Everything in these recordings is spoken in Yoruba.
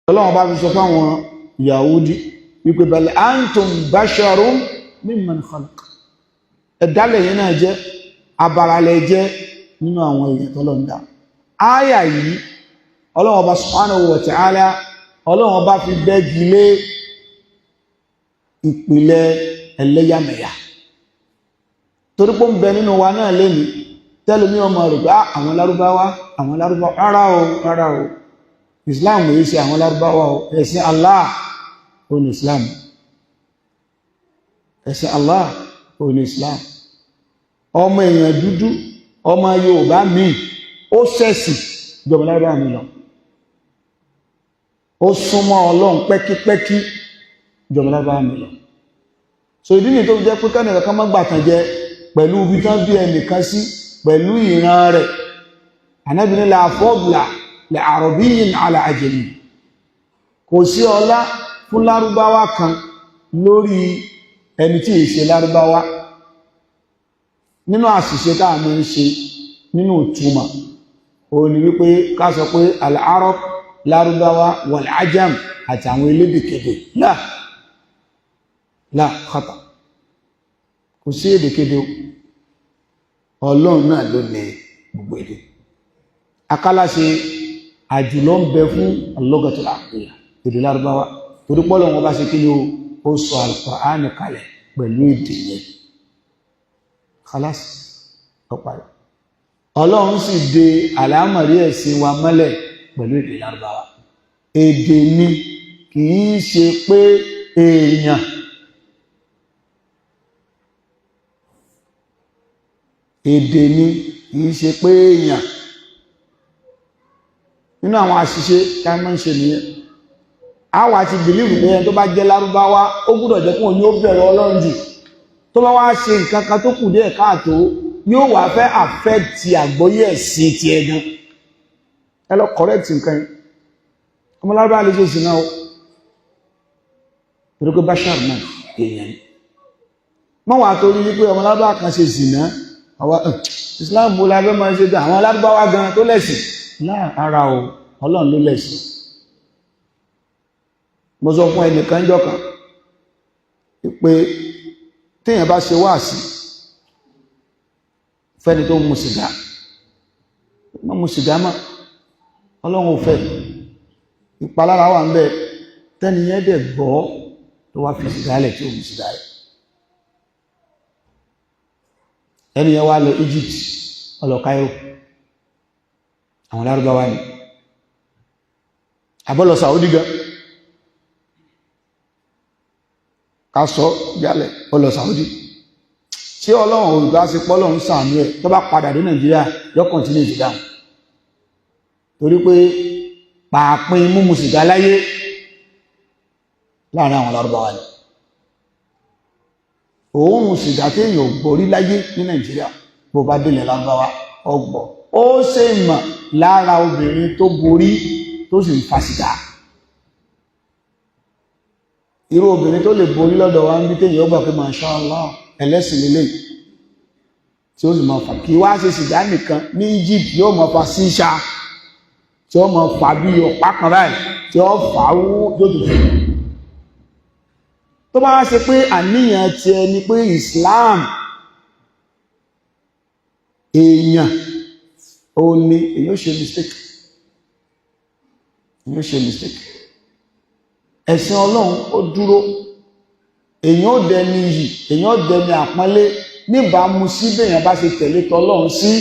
Ọlọ́run bá fi sọ fáwọn Yahudi wípé bal antum basharun mimman khalaq, ẹ̀dálẹ̀ yẹn náà jẹ́ abaralẹ̀ jẹ́ nínú àwọn èèyàn tọ́lọ́run dá. Áyà yìí Ọlọ́run Ọba subhanahu wa ta'ala Ọlọ́run Ọba fi bẹ́gi lé ìpìlẹ̀ ẹlẹ́yàmẹ̀yà torí pé ń bẹ nínú wa náà lẹ́nu tẹ́lómi ọmọ rẹ̀ pé àwọn lárúbáwá rárá o Islam yìí ṣe àwọn lárúbáwá o, ẹ̀sìn Allah ó ní Islam, ẹ̀sìn Allah ó ní Islam. Ọmọ èèyàn dúdú ọmọ Yorùbá míì ó ṣẹ̀sìn jọmọ lárúbáwá mi lọ, ó súnmọ́ Ọlọ́run pẹ́kípẹ́kí jọmọ lárúbáwá mi lọ. So ìdí nìyí tó fi jẹ́ pé kẹ́nìkan kan má gbàtàn jẹ pẹ̀lú ibi tán bí ẹnìkan sí pẹ̀lú ìran rẹ̀. Ànábì ní la fadla li arabiyyin ala ajami, kò sí ọlá fún lárúbáwá kan lórí ẹni tí ìṣe lárúbáwá. Nínú àṣìṣe tá a máa ń ṣe nínú ìtumọ̀ òun ni wípé ká sọ pé al-arab lárúbáwá wal-ajam àti àwọn elédèkéde la khata, kò sí èdèkéde Ọlọ́run náà ló ní gbogbo èdè. Akálàṣe àjùlọ ń bẹ fún al-lughatul arabiyya, èdè lárúbáwá, torí pọ́lọ̀ wọn bá ṣe kí ni ó sọ al-Qur'an kalẹ̀ pẹ̀lú èdè yẹn. Khalas ọparí. Ọlọ́run sì de àlámọ̀rí ẹ̀sìn wa mọ́lẹ̀ pẹ̀lú èdè lárúbáwá. Èdè ni kì í ṣe pé èèyàn. Èdè ni kìí ṣe pé èèyàn. Nínú àwọn àṣìṣe tí a máa ń ṣe nìyẹn. A wà ti bìlíìfù pé ẹni tó bá jẹ́ lárúbáwá ó gbọ́dọ̀ jẹ́ kóun ní ó bẹ̀rù Ọlọ́run jù. Tó bá wá ṣe nǹkan kan tó kù díẹ̀ káàtó yóò wá fẹ́ affect àgbọ́yé ẹ̀sìn ti ẹ̀gan. Ẹ lọ correct nǹkan yẹn. Ọmọ lárúbáwá lè ṣe ìsìná o. Torí pé bashar náà èèyàn ni. Mọ́ wà torí wípé ọmọ lárúbáwá kan ṣe ìsìná àwọn Islam bó lábẹ́ máa ṣe dá àwọn alárúbáwá gan tó lẹ́sìn láàárá o, Ọlọ́run ló lẹ́sìn. Mo sọ fún ẹnìkan jọ kan pé téèyàn bá ṣe wáàsí fẹ́ni tó mu sìgá má mu sìgá mọ́, Ọlọ́run ò fẹ́, ìpalára wà ń bẹ tẹ́niyẹn dẹ̀ gbọ́ tó wá fi sìgá lẹ̀ tí ó mu sìgá rẹ̀. Ẹni yẹn wá lọ Egypt, ọlọ Cairo, àwọn lárúbáwá ni, àbọ́lọ Saudi gan, ká sọ jálẹ̀ ọlọ Saudi, tí Ọlọ́run òrùgbá sí pọ́lọ́run ṣàánú ẹ̀ tó bá padà dé Nàìjíríà yọ́kàn tí lè jì dáhùn, torí pé pàápín múmu sìgá láyé láàrin àwọn lárúbáwá ni. Òun sìgá tí èèyàn gbọ́rí láyé ní Nàìjíríà bó bá délẹ̀ lárúbáwá ọgbọ̀ ó ṣe mọ̀ lára obìnrin tó borí tó sì ń fa sìgá. Irú obìnrin tó lè borí lọ́dọ̀ wa ń bí téèyàn ó gbà pé masha Allah ẹlẹ́sìn lélẹ̀ tí ó sì máa fà kí wá ṣe sìgá nìkan ní Egypt yóò máa fa síṣà tí ó máa fà bí ọ̀pá kan báyìí tí ó fà á wó tó tó tó bá ṣe pé àníyàn ti ẹni pé Islam èèyàn ò ní èyàn ṣe mistake, ẹ̀sìn Ọlọ́run ó dúró, èyàn ó dẹni yìí, èyàn ó dẹni àpọ́nlé níbàámu sí bèèyàn bá ṣe tẹ̀lé tọlọ́run sí.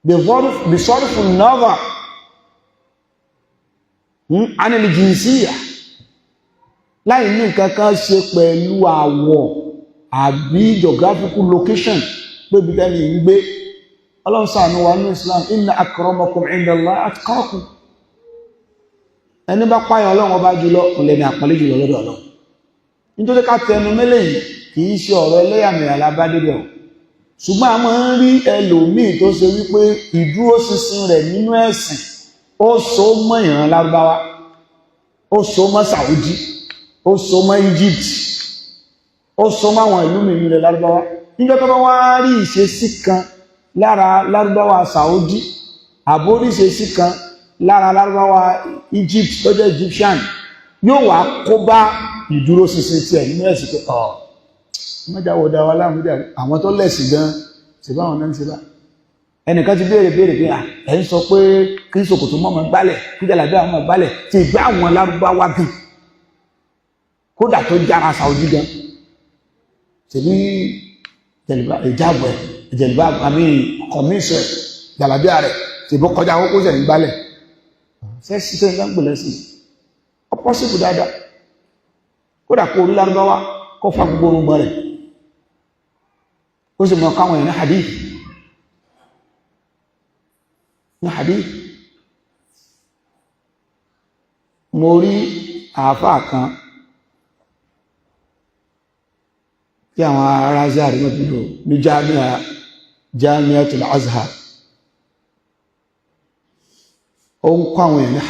The sorrowful lover anil jinsiyya, láì ní nǹkan kan ṣe pẹ̀lú àwọ̀ àbí geographical location pé bí tẹ́lẹ̀ ń gbé. Ọlọ́run ṣàánú wa ní Islam, inna akramakum indallahi atqakum. Ẹni bá páyà Ọlọ́run ọba jùlọ ọ̀lẹ́ni àpọ́nlé jùlọ lọ́dọ̀ Ọlọ́run. Nítorí ká tẹnu mẹ́lẹ̀ yìí kì í ṣe ọ̀rọ̀ ẹlẹ́yàmẹ̀yà lábádébẹ̀ ọ̀, ṣùgbọ́n a máa ń rí ẹlòmíì tó ṣe wípé ìdúró ṣinṣin rẹ̀ nínú ẹ̀sìn ó so mọ́ ìran lárúbáwá, ó so mọ́ Saudi, ó so mọ́ Egypt, ó so mọ́ àwọn ìlú mìíràn ilẹ̀ lárúbáwá. Níjọ́ tó bá wá rí ìṣesí kan lára lárúbáwá Saudi àbórí ìṣesí kan lára lárúbáwá Egypt tó jẹ́ Egyptian yóò wá kó bá ìdúró ṣinṣin tí ẹ̀ nínú ẹ̀sìn pé mọ́jáwọ́dá wa láàmúdà àwọn tó lẹ̀sìn gan ṣe báwọn náà ń ṣe bá ẹnìkan ti béèrè pé ẹ̀ ń sọ pé kí ṣòkòtò mọ́mọ́ gbálẹ̀ kí jàlábí àwọn ọmọ gbálẹ̀ ti gbá àwọn lárúbáwá gan kódà tó jára Saudi gan tẹ̀lé ìjábọ̀ ìjẹ̀lúbà àmì kọ̀míṣọ̀ jàlábí rẹ̀ ti bọ́ kọjá owó kó sẹ̀ ń gbálẹ̀ sẹ́sí tẹ́ ń gbẹ̀lẹ̀ sí ọpọ́sìpù dáadáa kódà kó orí lárúbáwá kó fa gbogbo orúgbọ rẹ̀ ó sì mọ̀ káwọn èèyàn ní hadith mo rí àáfàá kan tí àwọn ará Azhar mọ́tòlò ní Jamiatul Azhar ó ń kọ́ àwọn èèyàn ní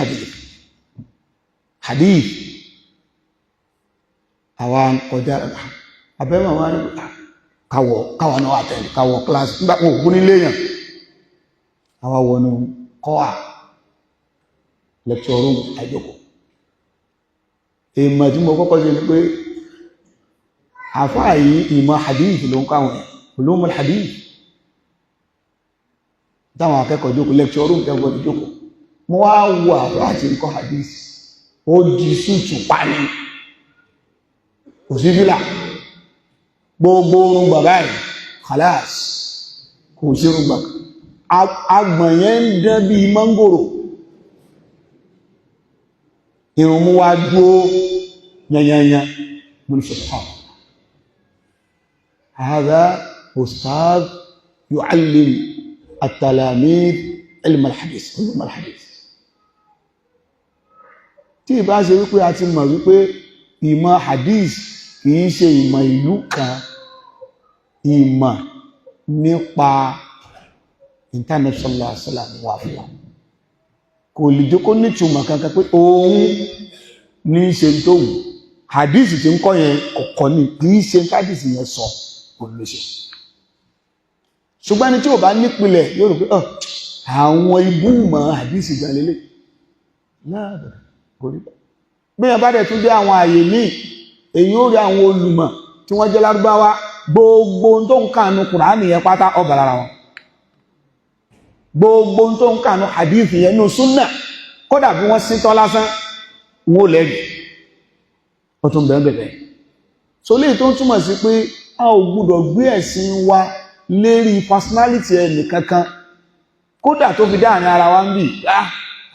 hadith àwọn kọjá abẹ́mọ̀ wọn káwọ̀ náà àtẹ́lẹ̀ káwọ̀ kíláàsì nígbà wọn ògún nílé èèyàn àwọn wọnú kọ́wà lecture room àjọkọ̀ èèmọ̀ tí mo kọ́kọ́ sí ni pé àfáà yìí ìmọ̀ hadith ló ń káwọn ulumul hadith táwọn akẹ́kọ̀ọ́ jókòó lecture room kẹ́kọ̀ọ́ ti jókòó mo wá wo àfáà tí ń kọ́ hadith ó di súùtù pani kò sí fílà gbogbo orun bàbá ẹ̀ khalas kò sí orun gbà agbọ̀n yẹn ń dán bí mọ́ngòrò irun mú wá dúó yanyanyan mo ní subhanallah hadha ustaz yu'allim at-talamid ilm al-hadith ulum al-hadith tí ìbá ṣe wípé a ti mọ̀ wípé ìmọ̀ hadith kìí ṣe ìmọ̀ ìlú kan ìmọ̀ nípa internet sallallahu alaihi wasallam wà fún wa kò lè jókó ní túmọ̀ kankan pé òun ní ṣe tó wù hadith tí ń kọ́ yẹn ọ̀kọ́ ní kìí ṣe hadith yẹn sọ olóṣè ṣùgbọ́n ní tí ò bá nípìnlẹ̀ yóò rò pé àwọn ibú mọ̀ hadith ìgbàlélẹ̀ láàbẹ̀ kò rí bí wọ́n bá dẹ̀ tún dé àwọn àyè míì èyí ó rí àwọn olùmọ̀ tí wọ́n jẹ́ lárúbáwá gbogbo tó ń kànú kùránì yẹn pátá ọba lára wọn gbogbo tó ń kànú hadith yẹn ní súnnà kódà bí wọ́n síntọ́ lásán wó lẹ́rì ó tún bẹ̀rẹ̀ so lè tó ń túmọ̀ sí pé a ò gbúdọ̀ gbé ẹ̀sìn wa lérí personality ẹnì kankan kódà tó fi dáàrin ara wa ń bì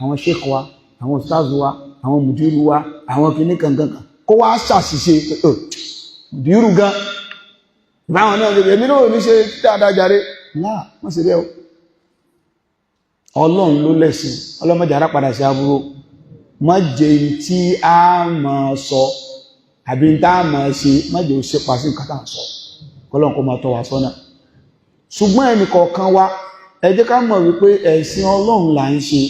àwọn sheikh wa àwọn ustaz wa àwọn mùdírù wa àwọn kìíní kankan kó wá ṣàṣìṣe dìírù gan ìbáwọn náà lè èmi náà ní ṣe dáadáa jàre láà wọ́n sì rẹ̀ ọlọ́run ló lẹ́sìn ọlọ́mọdé ara padà sí aburú má jẹ́ tí a máa sọ àbí tá a máa ṣe má jẹ́ ó ṣe pàṣẹ nǹkan tá à ń sọ ọlọ́run kó máa tọ́ wa sọ́nà ṣùgbọ́n ẹnì kọ̀ọ̀kan wa ẹ jẹ́ ká mọ̀ wípé ẹ̀sìn ọlọ́run là ń ṣe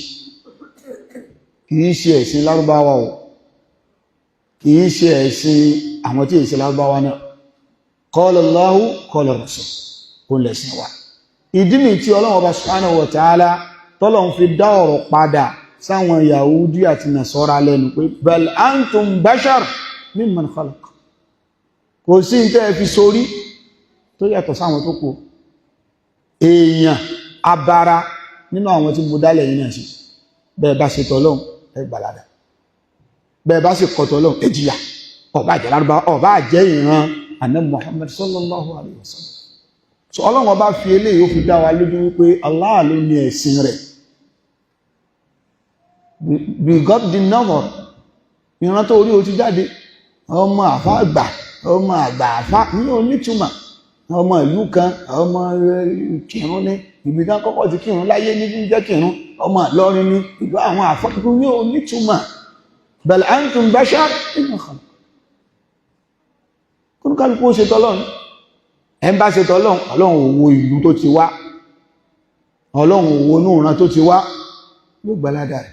kìí ṣe ẹ̀sìn lárúbáwá o kìí ṣe ẹ̀sìn àwọn tí èsì lárúbáwá náà qala Allahu qala Rasul kò lẹ̀sìn wa ìdí ni tí Ọlọ́run Ọba subhanahu wa ta'ala tọ́lọ́run fi dá ọ̀rọ̀ padà sáwọn Yahudi àti Nasara lẹ́nu pé bal antum bashar mimman khalaq kò sí ní tẹ́ fi sórí tó yàtọ̀ sáwọn tó kù èèyàn abara nínú àwọn tí mo dálẹ̀ yìí náà sí bẹ́ẹ̀ bá ṣe tọ́lọ́run ẹgbàládà bẹ́ẹ̀ bá sì kọ̀tọ̀ lọ́wọ́ ẹjìyà ọba àjẹ́ lárúbá ọba àjẹ́ ìran Ànábì Muhammad sallallahu alaihi wasallam so Ọlọ́run ọba fi eléyìí ó fi dá wa lójú wípé Allah ló ní ẹ̀sìn rẹ̀ we got the novel ìran tó orí o ti jáde ọmọ àfá àgbà ọmọ àgbà àfá ní onítùmọ̀ ọmọ ìlú kan ọmọ kírun ní ibi tán kọ́kọ́ ti kírun láyé ní jẹ́ kírun ọmọ Ìlọrin ní ìlú àwọn àfọ́kùn ní onítùmọ̀ bal antum bashar mimman khalaq kún kálukú ṣe tọ́lọ́run ẹ ń bá ṣe tọ́lọ́run Ọlọ́run òwò ìlú tó ti wá Ọlọ́run òwò inú ìran tó ti wá yóò gbalada rẹ̀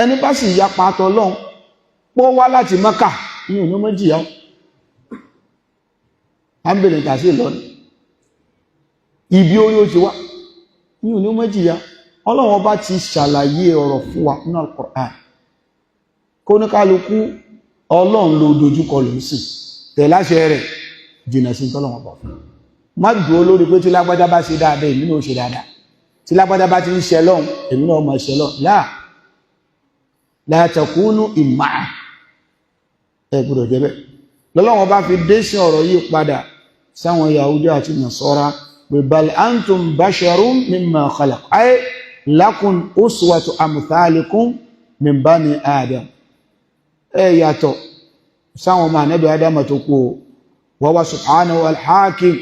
ẹni bá sì yapa tọ́lọ́run pọ́ wá láti Mákà ní òní méjì yá ámbìlẹ̀ tàṣí Ìlọrin ibi orí ó ti wá ní òní méjì yá Ọlọ́run ọba ti ṣàlàyé ọ̀rọ̀ fún wa nínú Al-Qur'an kó ní kálukú Ọlọ́run ló dojúkọ ló ń sìn tẹ̀láṣẹ rẹ̀ jìnà sí tọ́lọ́run ọba fún má dúró lórí pé tí lágbájá bá ṣe dáadáa èmi náà ṣe dáadáa tí lágbájá bá ti ń ṣe lọ́hùn èmi náà mọ̀ ṣe lọ́hùn la takunu ìmáà ẹ gbọ́dọ̀ jẹ́ bẹ́ẹ̀ lọ́lọ́run ọba fi dé sí ọ̀rọ̀ yìí padà sáwọn Yahudi àti Nasara pé bal antum basharun mimma khalaq ay lakum uswatu amthalikum min bani Adam ẹ yàtọ̀ sáwọn ọmọ ànábì Adam tó kú wa huwa subhanahu al-hakim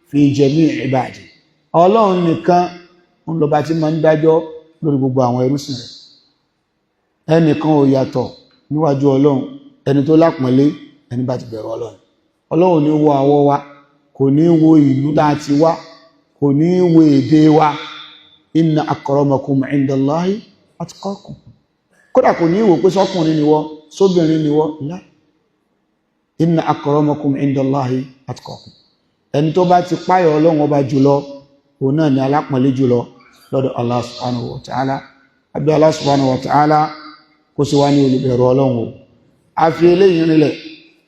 fi jami' ibadi Ọlọ́run nìkan ń lọ bá ti máa ń dájọ́ lórí gbogbo àwọn ẹrúsìn rẹ̀ ẹnìkan ò yàtọ̀ níwájú Ọlọ́run ẹni tó lápọ̀nlé ẹni bá ti bẹ̀rù Ọlọ́run Ọlọ́run ní wo àwọ̀ wa kò ní wo ìlú láti wá kò ní wo èdè wa inna akramakum indallahi atqakum kódà kò ní wo pé sọ́kùnrin ni wọ́ sóbìnrin ni wọ́ lá inna akramakum indallahi atqakum ẹni tó bá ti páyọ̀ Ọlọ́run ọba jùlọ òun náà ni alápọ̀nlé jùlọ lọ́dọ̀ Allah subhanahu wa ta'ala abẹ́ Allah subhanahu wa ta'ala kó sì wá ní olùbẹ̀rù Ọlọ́run a fi eléyìí rinlẹ̀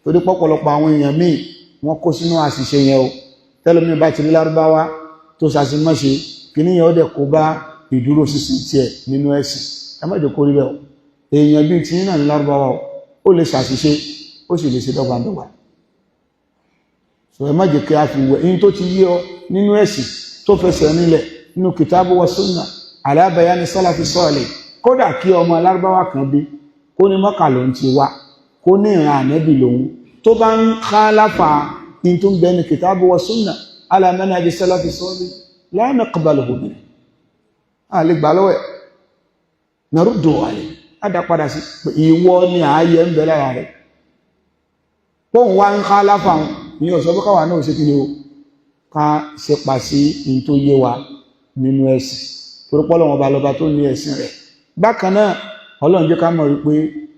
torí pọ̀pọ̀lọpọ̀ àwọn èèyàn míì wọ́n kó sínú àṣìṣe yẹn o tẹ́lómi bá ti rí lárúbáwá tó ṣàṣìmọ́ṣe kí níyàn ó dẹ̀ kó bá ìdúró sísìn tiẹ̀ nínú ẹ̀sìn ẹ má jẹ́ kó rí bẹ́ẹ̀ o èèyàn bíi tí náà ní lárúbáwá o ó lè ṣàṣìṣe ó sì lè ṣe dọ́gbandọ́gba so ẹ má jẹ́ kí a fi wẹ̀ in tó ti yé ọ nínú ẹ̀sìn tó fẹsẹ̀ nílẹ̀ nínú kìtàbù wa sunna ala bayani salafi salih kódà kí ọmọ lárúbáwá kan bí kó ní Mọ́kà ló ń ti wá kó ní ìran ànẹ́bì lòun tó bá ń khalafa in tó ń bẹ ní kìtàbù wa sunna ala manhaji salafi salih la naqbaluhu minhu a lè gbà lọ́wọ́ ẹ̀ naruddu alayhi adápadà sí ìwọ ni ààyè ń bẹ lára rẹ̀ pọ́n wá ń khalafa ní ọ̀sọ́ bí káwà náà ṣe kí ni ó ká ṣe pa sí in tó yé wa nínú ẹ̀sìn torípọ́lọ́wọ́n ọba lọba tó ní ẹ̀sìn rẹ̀ bákan náà Ọlọ́run jẹ́ ká mọ̀ wípé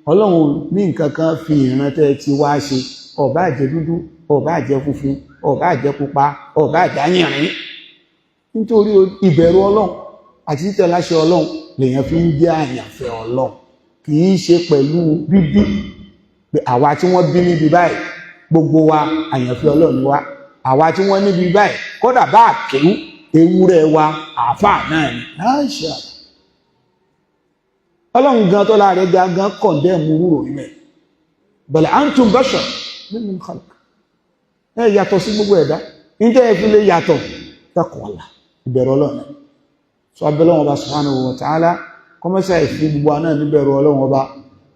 Ọlọ́run ní nǹkan kan fi ìrántẹ́ ti wá ṣe ó bá jẹ́ dúdú ó bá jẹ́ funfun ó bá jẹ́ pupa ó bá jẹ́ yìnrín nítorí ìbẹ̀rù Ọlọ́run àti títẹ̀láṣẹ Ọlọ́run lèèyàn fi ń jẹ́ àyànfẹ́ Ọlọ́run kì í ṣe pẹ̀lú bíbí pé àwa tí wọ́n bí níbi báyìí gbogbo wa àyànfẹ́ Ọlọ́run ni wá àwa tí wọ́n níbi báyìí kódà bá kéwú ewúrẹ́ wa àáfàá náà ni láìṣà Ọlọ́run gan tó láàrẹ gangan kọ̀ndẹ́mù rúrò nílẹ̀ bal antum bashar mimman khalaq ẹ yàtọ̀ sí gbogbo ẹ̀dá níjẹ́ ẹ fi lè yàtọ̀ taqwallah ìbẹ̀rù Ọlọ́run sọ abẹ́lọ́wọ́n ọba subhanahu wa ta'ala kọmọ́sá ìfi gbogbo náà níbẹ̀rù Ọlọ́run ọba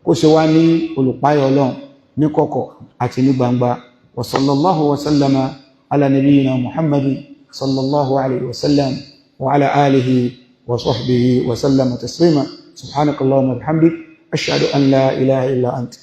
kó ṣe wá ní olùpáyọ̀ Ọlọ́run ní kọ̀kọ̀ àti ní gbangba wa sallallahu wa sallama ala nabiyyina Muhammadin sallallahu alayhi wa sallam wa ala alihi wa sahbihi wa sallama taslima subhanakallahumma wa bihamdik ashhadu an la ilaha illa anta